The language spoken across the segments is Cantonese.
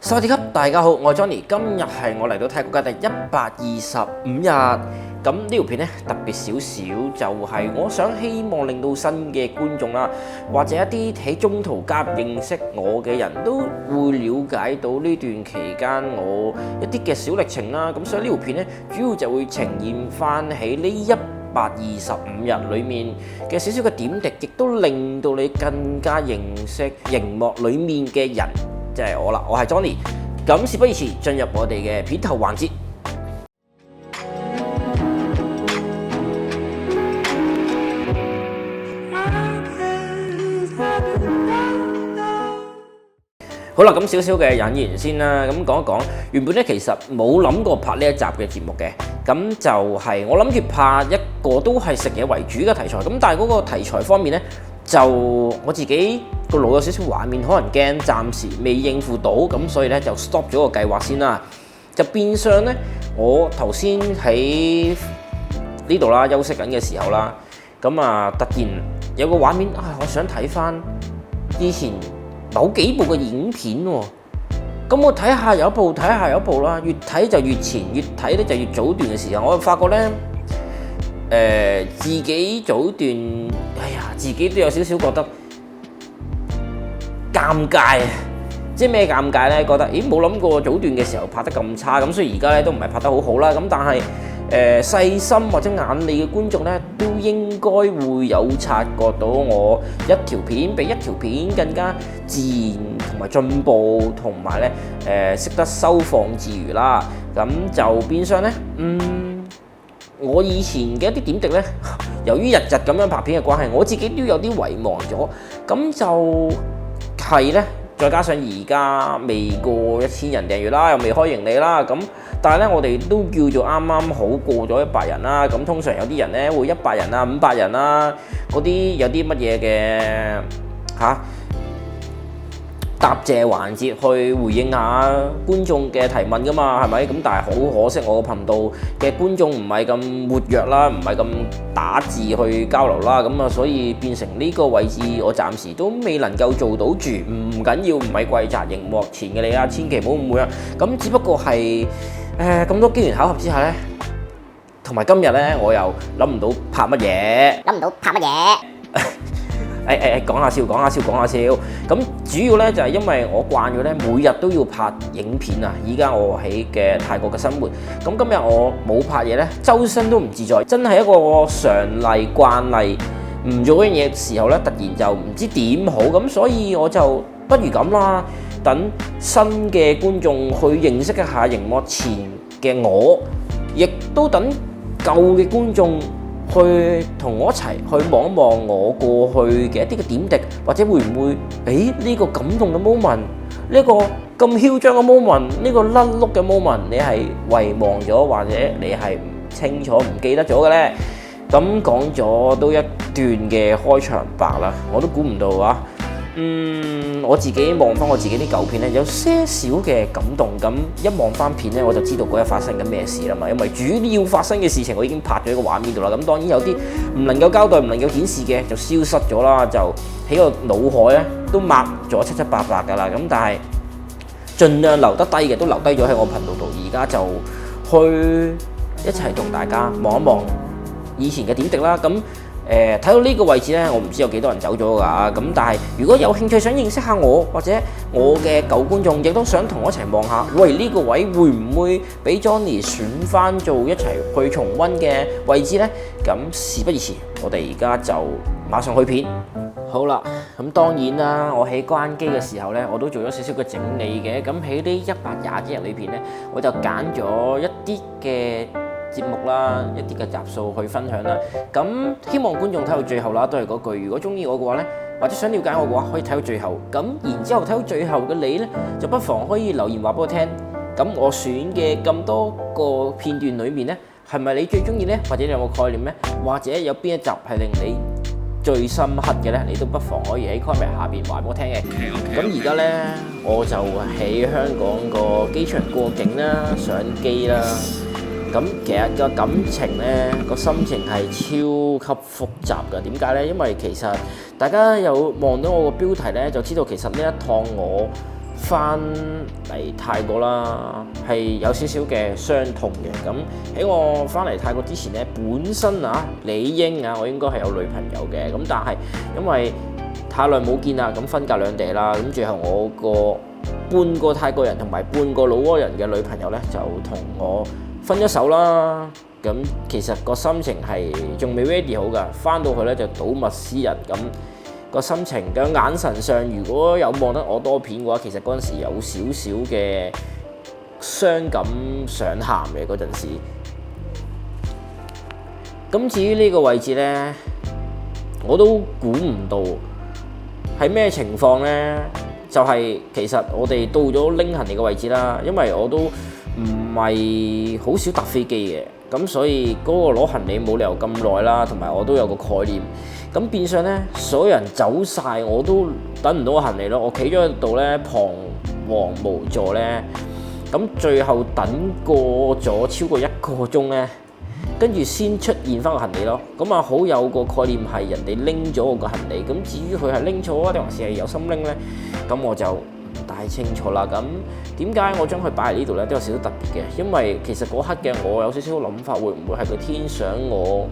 สวัสดีครับ，大家好，我係 Johnny。今日係我嚟到泰國嘅第125日。咁呢條片咧特別少少，就係我希望令到新嘅觀眾啦，或者一啲喺中途加入認識我嘅人都會了解到呢段期間我一啲嘅小歷程啦。咁所以呢條片咧主要就會呈現翻喺呢125日裡面嘅少少嘅點滴，亦都令到你更加認識熒幕裡面嘅人。即係我啦，我係 Johnny。咁事不宜遲，進入我哋嘅片頭環節。好啦，咁少少嘅引言先啦，咁講一講。原本咧其實冇諗過拍呢一集嘅節目嘅，咁就係我諗住拍一個都係食嘢為主嘅題材。咁但係嗰個題材方面咧，就我自己個腦有少少畫面，可能驚暫時未應付到，咁所以咧就 stop 咗個計劃先啦。就變相咧，我頭先喺呢度啦，休息緊嘅時候啦，咁啊突然有個畫面啊，我想睇翻以前某幾部嘅影片喎。咁我睇下有一部，睇下有一部啦，越睇就越前，越睇咧就越早段嘅時候，我就發覺咧。自己早段，自己都有少少覺得尷尬啊！即係咩尷尬呢？覺得冇諗過早段嘅時候拍得咁差，咁所以而家咧都唔係拍得好好啦。咁但係細心或者眼利嘅觀眾咧，都應該會有察覺到我一條片比一條片更加自然同埋進步，同埋咧識得收放自如啦。咁就變相咧，我以前嘅一啲點滴呢，由於日日咁樣拍片嘅關係，我自己都有啲遺忘咗。咁就係呢，再加上而家未過1000人訂閱啦，又未開盈利啦。咁但係呢，我哋都叫做啱啱好過咗100人啦。咁通常有啲人呢會100人啊、500人啦，嗰啲有啲乜嘢嘅答謝環節去回應下觀眾嘅提問㗎嘛，係咪？咁但係好可惜，我個頻道嘅觀眾唔係咁活躍啦，唔係咁打字去交流啦，咁啊，所以變成呢個位置，我暫時都未能夠做到住。唔緊要，唔係貴責熒幕前嘅你啊，千祈唔好誤會啊。咁只不過係咁多機緣巧合之下呢，同埋今日呢，我又諗唔到拍乜嘢。講下笑。咁主要咧就係因為我慣咗咧，每日都要拍影片啊。依家我喺嘅泰國嘅生活，咁今日我冇拍嘢咧，周身都唔自在，真係一個常例慣例。唔做嗰樣嘢嘅時候咧，突然就唔知點好，咁所以我就不如咁啦，等新嘅觀眾去認識一下熒幕前嘅我，亦都等舊嘅觀眾去同我一齊去望一望我過去嘅一啲嘅點滴，或者會唔會呢個感動嘅 moment， 呢個咁囂張嘅 moment， 呢個甩碌嘅 moment， 你係遺忘咗，或者你係唔清楚唔記得咗嘅呢？咁講咗都一段嘅開場白啦，我都估唔到啊！我自己望翻我自己啲舊片咧，有些少嘅感動。咁一望翻片咧，我就知道嗰日發生緊咩事啦嘛。因為主要發生嘅事情，我已經拍咗喺個畫面度啦。咁當然有啲唔能夠交代、唔能夠顯示嘅，就消失咗啦，就喺個腦海咧都抹咗七七八八噶啦。咁但係盡量留得低嘅，都留低咗喺我頻道度。而家就去一齊同大家望一望以前嘅點滴啦。咁睇到呢個位置呢，我唔知有幾多人走咗㗎。咁但係如果有興趣想認識下我，或者我嘅舊觀眾，亦都想同我一齊望下，喂，呢個位會唔會俾 Johnny 選翻做一齊去重溫嘅位置呢？咁事不宜遲，我哋而家就馬上去片。好啦，咁當然啦，我喺關機嘅時候呢，我都做咗少少嘅整理嘅。咁喺呢120幾日裏邊呢，我就揀咗一啲嘅節目啦，一啲嘅集數去分享啦。咁希望觀眾睇到最後啦，都係嗰句，如果中意我嘅話呢，或者想了解我嘅話，可以睇到最後。咁然之後睇到最後嘅你呢，就不妨可以留言話俾我聽。咁我選嘅咁多個片段裏面呢，係咪你最中意呢？或者你有冇概念呢？或者有邊一集係令你最深刻嘅呢？你都不妨可以喺 comment 下邊話俾我聽嘅。咁而家呢，我就喺香港個機場過境啦，上機啦。咁其實個感情呢，個心情係超級複雜㗎。點解呢？因為其實大家有望到我個標題呢，就知道其實呢一趟我翻嚟泰國啦，係有少少嘅傷痛嘅。咁喺我翻嚟泰國之前咧，本身理應我應該係有女朋友嘅。咁但係因為太耐冇見啦，咁分隔兩地啦，咁最後我個半個泰國人同埋半個老撾人嘅女朋友咧，就同我分咗手啦。咁其實個心情係仲未 ready 好㗎，翻到去咧就睹物思人咁。個心情嘅眼神上，如果有望得我多片嘅話，其實嗰陣時有少少嘅傷感想喊嘅嗰陣時。咁至於呢個位置呢，我都估唔到係咩情況呢？就係其實我哋到咗拎行李嘅位置啦，因為我都唔係好少搭飛機嘅，咁所以嗰個攞行李冇理由咁耐啦，同埋我都有個概念。咁變相咧，所有人走晒，我都等唔到個行李咯。我企咗喺度咧，彷徨無助咧。咁最後等過咗超過1個鐘咧，跟住先出現翻個行李咯。咁好有個概念係人哋拎咗我個行李。咁至於佢係拎錯啊，定還是係有心拎咧？咁我就唔太清楚啦。咁點解我將佢擺喺呢度咧？都有少少特別嘅，因為其實嗰刻嘅我有少少諗法，會唔會係個天想我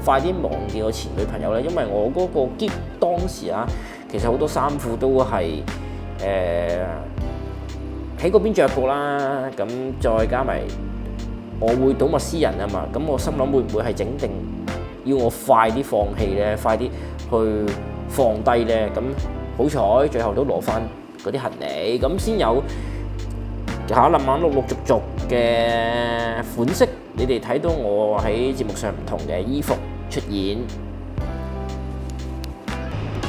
快啲忘記我前女朋友咧？因為我嗰個篋當時其實好多衫褲都係喺嗰邊著過啦，咁再加埋我會睹物思人啊嘛，咁我心諗會唔會係整定要我快啲放棄咧，快啲去放低咧？咁好彩最後都攞翻嗰啲行李，咁先有下臨晚陸陸續續嘅款式，你哋睇到我喺節目上唔同嘅衣服出現。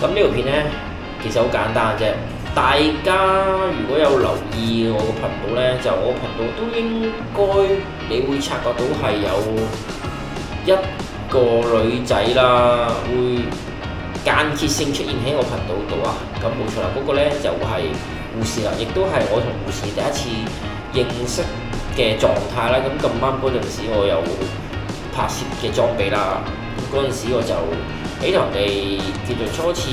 咁呢條片呢，其實好簡單嘅啫。大家如果有留意我個頻道呢，就我頻道都應該你會察覺到係有一個女仔啦，會間歇性出現喺我頻道度啊。咁冇錯啦，嗰個呢就係護士啦，亦都係我同護士第一次認識嘅狀態啦。咁啱嗰陣時我有拍攝嘅裝備啦，嗰陣時我就喺同人哋叫做初次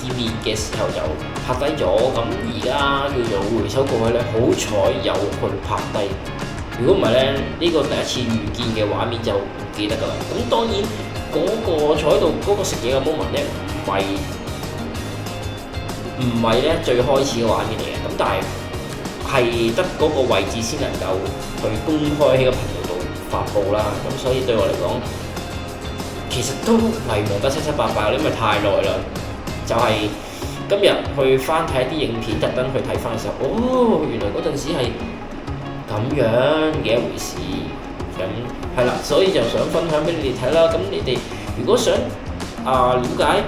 見面嘅時候就拍低咗，咁而家叫做回首過去咧，好彩有去拍低。如果唔係咧，呢個第一次遇見嘅畫面就唔記得㗎啦。咁當然嗰個坐喺度嗰個食嘢嘅 moment 咧，唔係咧最開始嘅畫面嚟嘅。咁但係得嗰個位置先能夠去公開喺個頻道度發布啦。咁所以對我嚟講，其實都遺忘得七七八八，因為太耐啦。就係今日去翻睇一啲影片，特登去睇翻嘅時候，哦，原來嗰陣時係咁樣嘅一回事。咁係啦，所以就想分享俾你哋睇啦。咁你哋如果想了解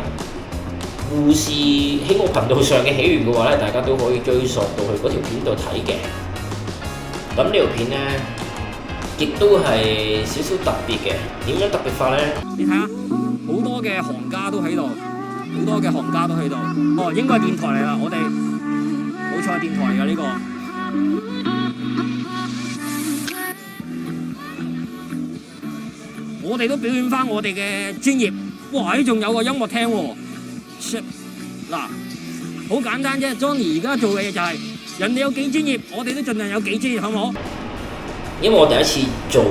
護士喺我頻道上嘅起源嘅話咧，大家都可以追溯到去嗰條片度睇嘅。咁呢條片咧，亦都係少少特別嘅。點樣特別法咧？你睇下，好多嘅行家都喺度，好多嘅行家都喺度。哦，應該係電台嚟啦，我哋冇錯，電台㗎呢個。我哋都表現翻我哋嘅專業。哇！仲有個音樂廳喎。嗱，好簡單啫。Johnny 而家做嘅嘢就係，人哋有幾專業，我哋都盡量有幾專業，好唔好？因為我第一次做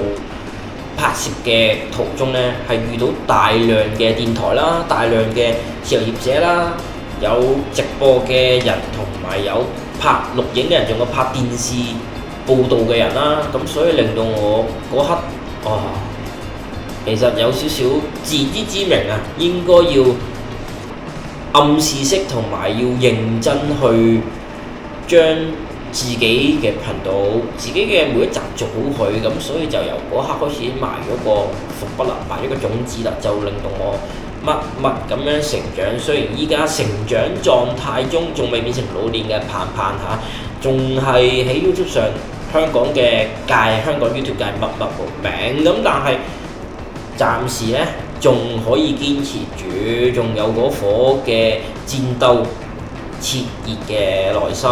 拍攝嘅途中呢，係遇到大量嘅電台啦，大量嘅自由業者啦，有直播嘅人同埋有拍錄影嘅人，仲有拍電視報導嘅人啦，咁所以令到我嗰刻其實有少少自知之明啊，應該要暗示式同埋要認真去將自己嘅頻道、自己嘅每一集做好佢，咁所以就由嗰刻開始埋咗個伏筆啦，埋咗個種子啦，就令到我默默咁樣成長。雖然依家成長狀態中仲未變成老練嘅盼嚇，仲係喺 YouTube 上香港YouTube 界默默無名咁，但係暫時咧仲可以堅持住，仲有嗰顆嘅戰鬥熾熱嘅內心。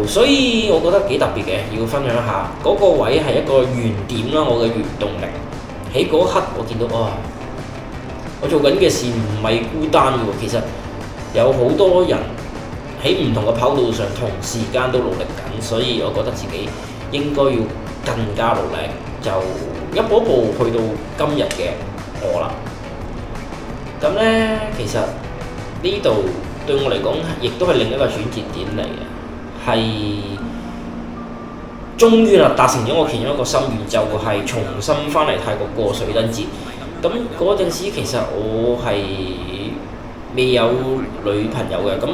所以我覺得幾特別嘅，要分享下嗰個位係一個原點啦，我嘅原動力。喺嗰刻我見到我做緊嘅事唔係孤單嘅喎，其實有好多人喺唔同嘅跑道上同時間都努力緊，所以我覺得自己應該要更加努力，就一步一步去到今日嘅我啦。咁呢，其實呢度對我嚟講，亦都係另一個轉折點嚟嘅，係終於啦達成咗我其中一個心願，就係重新翻嚟泰國過水燈節。咁嗰陣時其實我係未有女朋友嘅，咁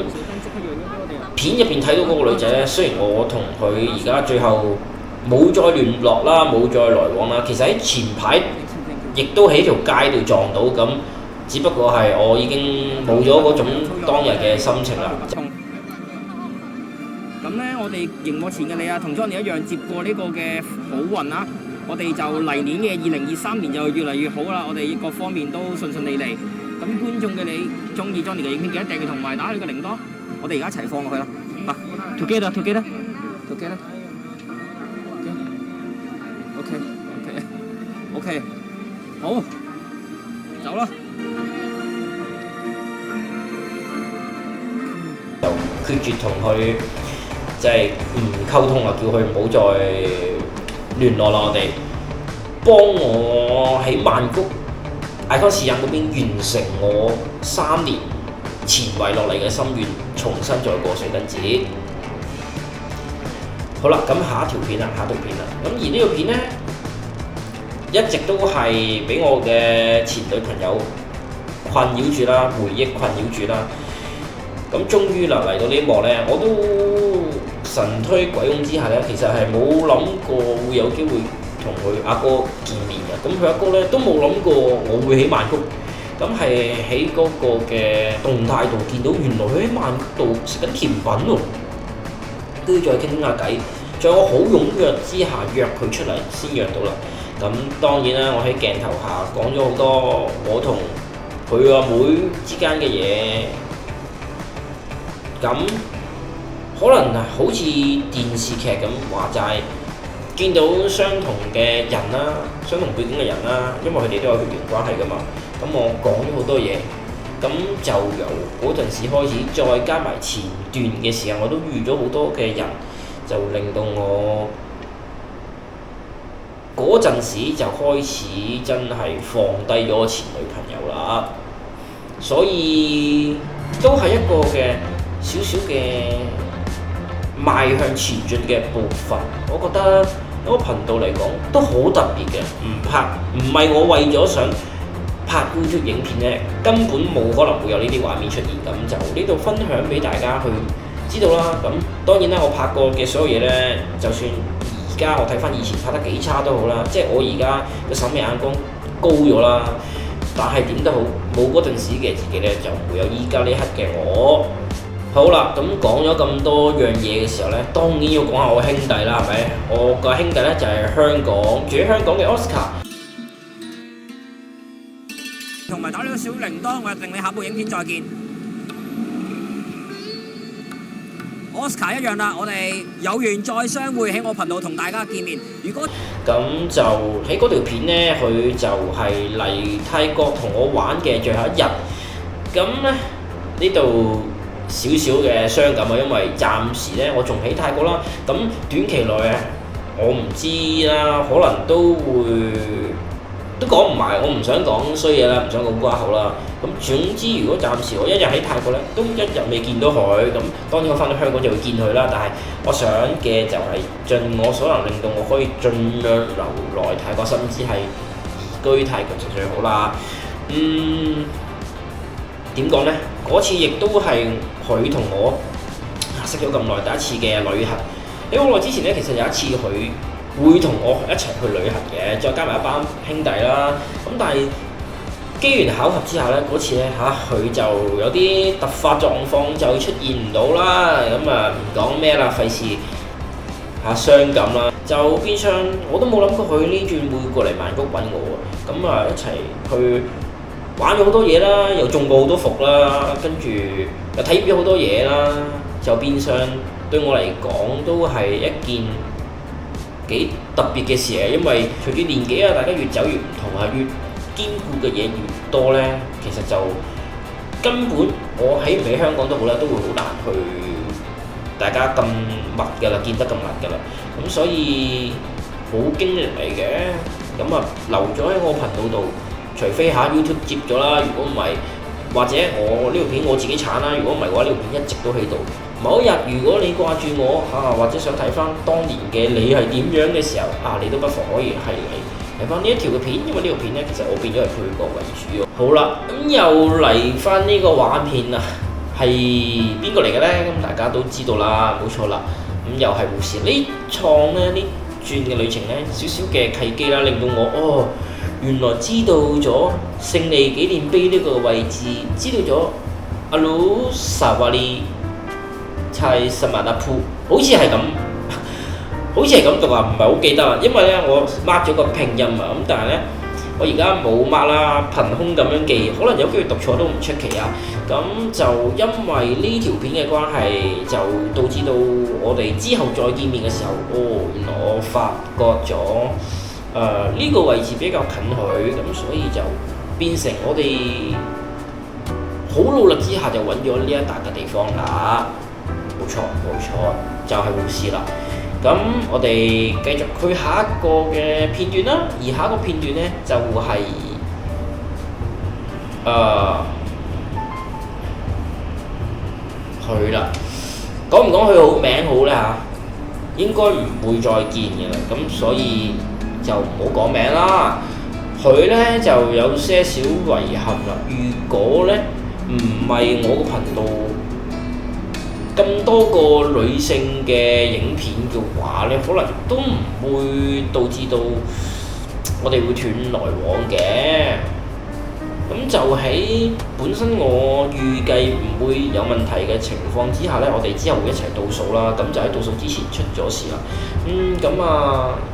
片入邊睇到嗰個女仔呢，雖然我同佢而家最後冇再聯絡啦，冇再來往啦，其實喺前排亦都喺條街度撞到，咁只不過係我已經冇咗嗰種當日嘅心情啦。咁呢，我哋熒幕前嘅你啊，同 Johnny 一樣接過呢個嘅好運啦。我哋就嚟年嘅2023年就越嚟越好啦，我哋各方面都順順利利。咁觀眾嘅你中意 Johnny 嘅影片，記得訂閱同埋打你個鈴鐺。我哋而家一齊放落去啦。嗱 ，together。OK， 好，走啦。就決絕同佢即係唔溝通啦，叫佢唔好再聯絡啦。我哋幫我喺曼谷艾康士印嗰邊完成我3年前遺落嚟嘅心願，重新再過水燈節。好啦，咁下一條片啦。咁而呢條片呢，一直都係俾我嘅前女朋友困擾住啦，回憶困擾住啦。咁終於啦嚟到呢一幕呢，我都神推鬼擁之下呢，其實係冇諗過會有機會同佢阿哥見面嘅。咁佢阿哥呢都冇諗過我會喺曼谷，咁係喺嗰個嘅動態度見到，原來佢喺曼谷度食緊甜品喎。跟住再傾下偈，在我好踴躍之下約佢出嚟先約到啦。咁當然啦，我喺鏡頭下講咗好多我同佢阿妹之間嘅嘢。咁可能好似電視劇咁話齋，見到相同嘅人啦，相同背景嘅人啦，因為佢哋都有血緣關係噶嘛。咁我講咗好多嘢，咁就由嗰陣時開始，再加埋前段嘅時候，我都遇咗好多嘅人，就令到我嗰陣時就開始真係放低咗我前女朋友啦。所以都係一個嘅少少嘅邁向前進嘅部分，我覺得嗰個頻道嚟講都好特別嘅。唔係我為咗想拍 YouTube 影片呢，根本冇可能會有呢啲畫面出現。咁就呢度分享俾大家去知道啦。咁當然啦，我拍過嘅所有嘢呢，就算而家我睇翻以前拍得幾差都好啦，即係我而家嘅審美眼光高咗啦。但係點都好，冇嗰陣時嘅自己呢，就唔會有依家呢刻嘅我。好啦，咁講咗咁多樣嘢嘅時候呢，當然要講下我兄弟啦，係咪？我個兄弟呢，就係香港住喺香港嘅 Oscar， 同埋打呢個小鈴鐺，我約定你下部影片再見。Oscar 一樣啦，我哋有緣再相會喺我頻道同大家見面。如果咁就喺嗰條片呢，佢就係嚟泰國同我玩嘅最後一日。咁呢，呢度少少嘅傷感啊，因為暫時呢，我仲喺泰國啦。咁短期內啊，我唔知啦，可能都講唔埋，我唔想講衰嘢啦，唔想講瓜口啦。咁總之，如果暫時我一日喺泰國呢，都一日未見到佢，咁當然我翻到香港就會見佢啦。但係我想嘅就係盡我所能，令到我可以盡量留來泰國，甚至係移居泰國就最好啦。點講呢？嗰次亦都係佢同我識咗咁耐第一次嘅旅行。喺好耐之前呢，其實有一次佢會同我一齊去旅行嘅，再加埋一班兄弟啦。咁但係機緣巧合之下呢，嗰次呢，佢就有啲突發狀況就出現唔到啦。咁啊唔講咩啦，費事傷感啦。就變相我都冇諗過佢呢轉會過嚟曼谷揾我。咁啊一齊去玩咗好多嘢啦，又中過好多伏啦，跟住又體驗咗好多嘢啦。就變相對我嚟講都係一件幾特別嘅事嘅，因為隨住年紀啊，大家越走越唔同啊，越堅固嘅嘢越多呢，其實就根本我喺唔喺香港都好啦，都會好難去大家咁密㗎啦，見得咁密㗎啦。咁所以好經歷嚟嘅，咁啊留咗喺我頻道度，除非下 YouTube 接咗啦，如果唔係，或者我呢條片我自己產啦，如果唔係嘅話，呢條片一直都喺度。某一日如果你掛住我或者想睇翻當年嘅你係點樣嘅時候你都不妨可以係嚟翻呢一條嘅片，因為呢條片咧其實我變咗係配角為主。好啦，咁又嚟翻呢個畫片啊，係邊個嚟嘅咧？咁大家都知道啦，冇錯啦。咁又係護士呢創咧呢轉嘅旅程咧，少少嘅契機啦，令到我原來知道咗勝利紀念碑呢個位置，知道咗阿魯薩瓦利柴什萬阿鋪，好似係咁，好似係咁讀啊，唔係好記得啦。因為咧我 mark 咗個拼音啊，咁但係咧我而家冇 mark 啦，憑空咁樣記，可能有機會讀錯都唔出奇啊。咁就因為呢條片嘅關係，就導致到我哋之後再見面嘅時候，原來我發覺咗呢個位置比較近佢，咁所以就變成我哋好努力之下就揾咗呢一笪嘅地方啦。冇錯，就係護士啦。咁我哋繼續去下一個嘅片段啦，而下一個片段呢，就係佢啦。講唔講佢好名好呢？應該唔會再見嘅啦，咁所以就唔好講名啦。佢呢就有些少遺憾啦。如果呢唔係我個頻道咁多個女性嘅影片嘅話呢，可能都唔會導致到我哋會斷來往嘅。咁就喺本身我預計唔會有問題嘅情況之下呢，我哋之後會一齊倒數啦。咁就喺倒數之前出咗事啦。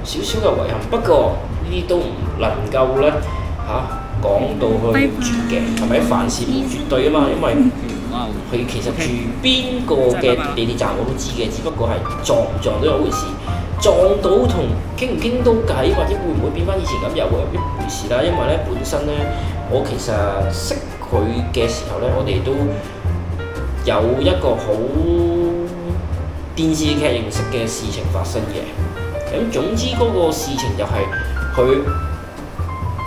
少少嘅遺憾，不過呢啲都唔能夠呢講到去絕嘅，係咪？凡事無絕對啊嘛，因為佢其實住邊個嘅地鐵站我都知嘅，只不過係撞唔撞都有回事，撞到同傾唔傾到偈，或者會唔會變翻以前咁又會有一回事啦。因為咧本身咧，我其實識佢嘅時候咧，我哋都有一個好電視劇形式嘅事情發生嘅。咁總之嗰個事情就係佢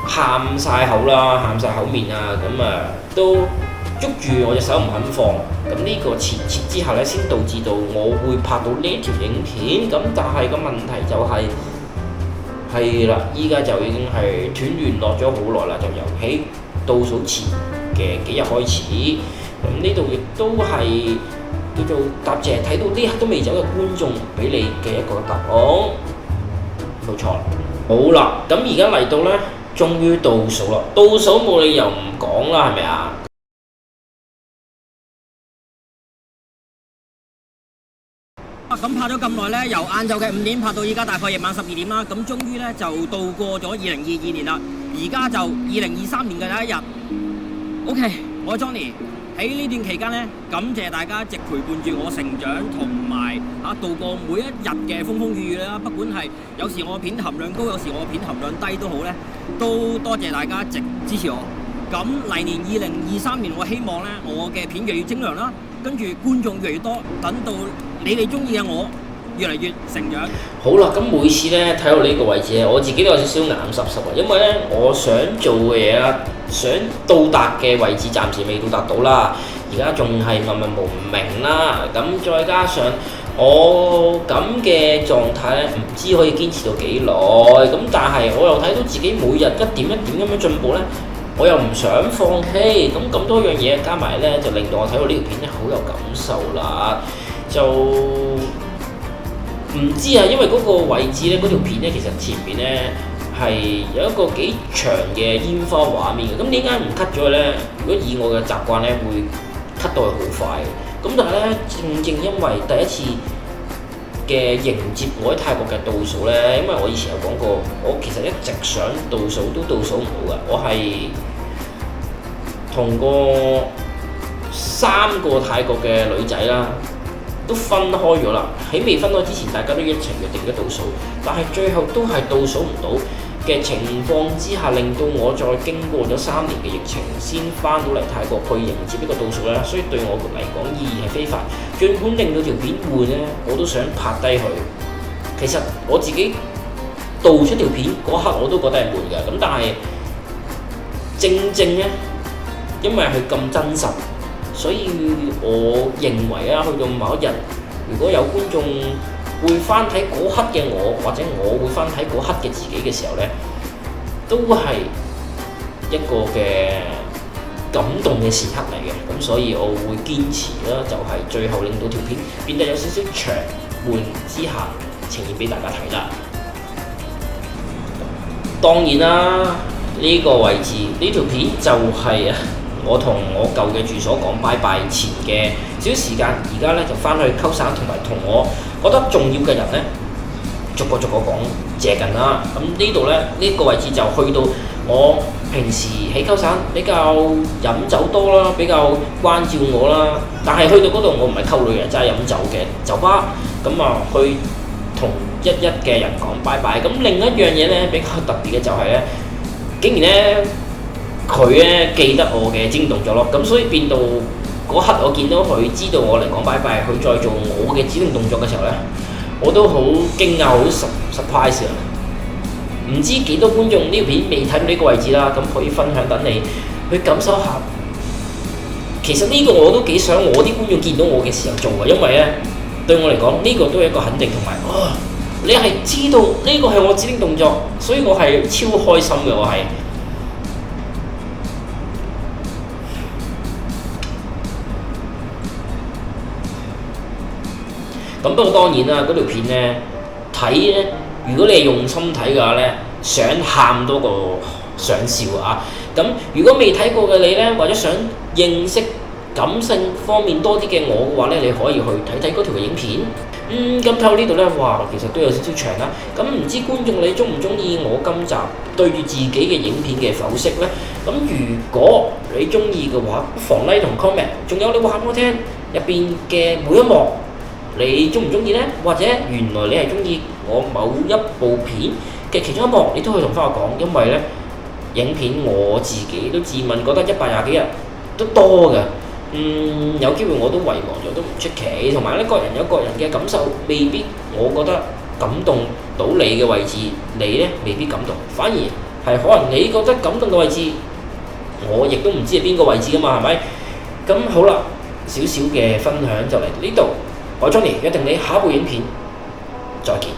喊晒口啦，喊晒口面啊，都捉住我隻手唔肯放，咁呢個前設之下咧，先導致到我會拍到呢條影片。咁但係個問題就係啦，依家就已經係斷聯絡咗好耐啦，就由喺倒數前嘅幾日開始。咁呢度亦都係叫做答謝睇到呢刻都未走嘅觀眾俾你嘅一個答案，冇錯。好啦，咁而家嚟到咧，終於倒數啦，倒數冇理由唔講啦，係咪啊？咁拍咗咁耐咧，由晏晝嘅5點拍到依家大概夜晚12點啦。咁終於咧就度過咗2022年啦。而家就2023年嘅第一日。OK， 我係 Johnny。喺呢段期間咧，感謝大家一直陪伴住我成長，同埋度過每一日嘅風風雨雨啦。不管係有時我片含量高，有時我片含量低都好咧，都多謝大家一直支持我。咁嚟年2023年，我希望咧我嘅片越嚟越精良啦，跟住觀眾越嚟越多，等到你哋中意嘅我越嚟越成長。好啦，咁每次咧睇到呢個位置咧，我自己都有少少眼濕濕啊，因為咧我想做嘅嘢啦，想到達嘅位置暫時未到達到啦，而家仲係默默無名啦。咁再加上我咁嘅狀態咧，唔知可以堅持到幾耐。咁但係我又睇到自己每日一點一點咁樣進步咧，我又唔想放棄。咁多樣嘢加埋咧，就令到我睇到呢條片咧好有感受啦。就唔知啊，因為嗰個位置咧，嗰條片咧，其實前面咧係有一個幾長嘅煙花畫面嘅。咁點解唔 cut 咗咧？如果以我嘅習慣咧，會 cut 到佢好快嘅。咁但係咧，正因為第一次嘅迎接我喺泰國嘅倒數咧，因為我以前有講過，我其實一直想倒數都倒數唔到㗎。我係同過3個泰國嘅女仔啦，都分開咗啦。喺未分開之前，大家都一齊約定咗倒數，但係最後都係倒數唔到。嘅情況之下，令到我再經過咗3年嘅疫情，先翻到嚟泰國去迎接呢個倒數啦。所以對我嚟講意義係非凡。儘管令到條片悶咧，我都想拍低佢。其實我自己導出條片嗰刻我都覺得係悶㗎，咁但係正咧，因為佢咁真實，所以我認為啊，去到某一日，如果有觀眾會翻睇嗰刻嘅我，或者我會翻睇嗰刻嘅自己嘅時候呢，都係一個嘅感動嘅時刻嚟嘅。咁所以我會堅持啦，就係最後令到條片變得有少少長悶之下呈現俾大家睇啦。當然啦，呢個位置呢條片就係我同我舊嘅住所講拜拜前嘅少少時間，而家咧就翻去溝散，同埋同我覺得重要嘅人咧，逐個講謝緊啦。咁呢度咧呢個位置就去到我平時喺溝散比較飲酒多啦，比較關照我啦。但係去到嗰度我唔係溝女嘅，真係飲酒嘅酒吧。咁去同一嘅人講拜拜。咁另一樣嘢咧比較特別嘅就係咧，竟然咧佢咧記得我嘅指令動作咯，咁所以變到嗰刻我見到佢知道我嚟講拜拜，佢再做我嘅指令動作嘅時候咧，我都好驚訝，好 surprise 啊！唔知幾多觀眾呢條片未睇到呢個位置啦，咁可以分享等你去感受下。其實呢個我都幾想我啲觀眾見到我嘅時候做嘅，因為咧對我嚟講呢個都係一個肯定同埋你係知道呢個係我指令動作，所以我係超開心嘅，我係。咁不過當然啦，嗰條片咧睇咧，如果你係用心睇嘅話咧，想喊多過想笑啊！咁如果未睇過嘅你咧，或者想認識感性方面多啲嘅我嘅話咧，你可以去睇睇嗰條影片。咁睇到呢度咧，哇，其實都有少少長啦。咁唔知觀眾你中唔中意我今集對住自己嘅影片嘅剖析咧？咁如果你中意嘅話，不妨 like 同 comment。仲有你話俾我聽入邊嘅每一幕。你中唔中意呢？或者原來你係中意我某一部片嘅其中一幕，你都可以同翻我講，因為呢影片我自己都自問覺得120幾日都多嘅，有機會我都遺忘咗都唔出奇，同埋呢各人有各人嘅感受，未必我覺得感動到你嘅位置，你呢未必感動，反而係可能你覺得感動嘅位置，我亦都唔知係邊個位置㗎嘛，係咪？咁好啦，少少嘅分享就嚟到呢度。我係 Johnny，約定你下一部影片再見。